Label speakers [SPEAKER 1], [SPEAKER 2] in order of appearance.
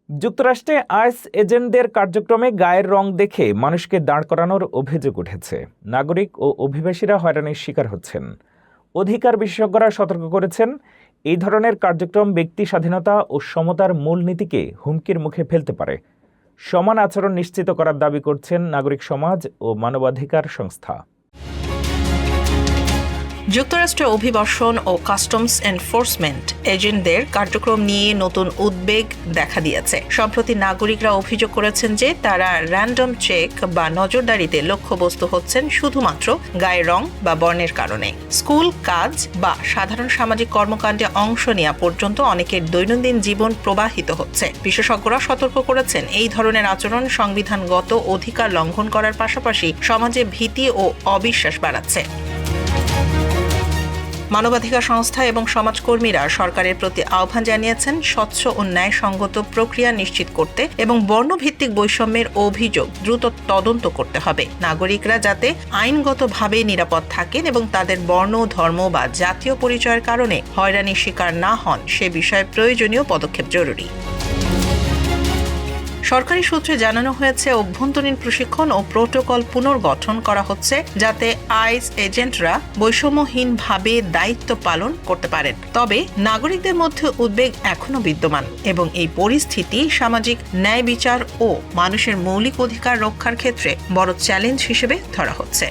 [SPEAKER 1] যুক্তরাষ্ট্রে আইস এজেন্টদের কার্যক্রমে গায়ের রং দেখে মানুষকে দাঁড় করানোর অভিযোগ উঠেছে। নাগরিক ও অভিবাসীরা হয়রানির শিকার হচ্ছেন। অধিকার বিশেষজ্ঞরা সতর্ক করেছেন, এই ধরনের কার্যক্রম ব্যক্তি স্বাধীনতা ও সমতার মূলনীতিকে হুমকির মুখে ফেলতে পারে। সমান আচরণ নিশ্চিত করার দাবি করছেন নাগরিক সমাজ ও মানবাধিকার সংস্থা।
[SPEAKER 2] যুক্তরাষ্ট্রে অভিবাসন ও কাস্টমস এনফোর্সমেন্ট এজেন্টদের কার্যক্রম নিয়ে নতুন উদ্বেগ দেখা দিয়েছে। সম্প্রতি নাগরিকরা অভিযোগ করেছেন যে তারা র্যান্ডম চেক বা নজরদারিতে লক্ষ্যবস্তু হচ্ছেন শুধুমাত্র গায়ের রং বা বর্ণের কারণে। স্কুল, কাজ বা সাধারণ সামাজিক কর্মকাণ্ডে অংশ নেওয়া পর্যন্ত অনেকের দৈনন্দিন জীবন প্রবাহিত হচ্ছে। বিশেষজ্ঞরা সতর্ক করেছেন, এই ধরনের আচরণ সংবিধানগত অধিকার লঙ্ঘন করার পাশাপাশি সমাজে ভীতি ও অবিশ্বাস বাড়াচ্ছে। মানবাধিকার সংস্থা এবং সমাজকর্মীরা সরকারের প্রতি আহ্বান জানিয়েছেন স্বচ্ছ ও ন্যায়সঙ্গত প্রক্রিয়া নিশ্চিত করতে এবং বর্ণভিত্তিক বৈষম্যের অভিযোগ দ্রুত তদন্ত করতে হবে। নাগরিকরা যাতে আইনগতভাবে নিরাপদ থাকেন এবং তাদের বর্ণ, ধর্ম বা জাতীয় পরিচয়ের কারণে হয়রানির শিকার না হন সে বিষয়ে প্রয়োজনীয় পদক্ষেপ জরুরি। সরকারি সূত্রে জানানো হয়েছে, অভ্যন্তরীণ প্রশিক্ষণ ও প্রোটোকল পুনর্গঠন করা হচ্ছে যাতে আইস এজেন্টরা বৈষম্যহীনভাবে দায়িত্ব পালন করতে পারেন। তবে নাগরিকদের মধ্যে উদ্বেগ এখনো বিদ্যমান এবং এই পরিস্থিতি সামাজিক ন্যায় বিচার ও মানুষের মৌলিক অধিকার রক্ষার ক্ষেত্রে বড় চ্যালেঞ্জ হিসেবে ধরা হচ্ছে।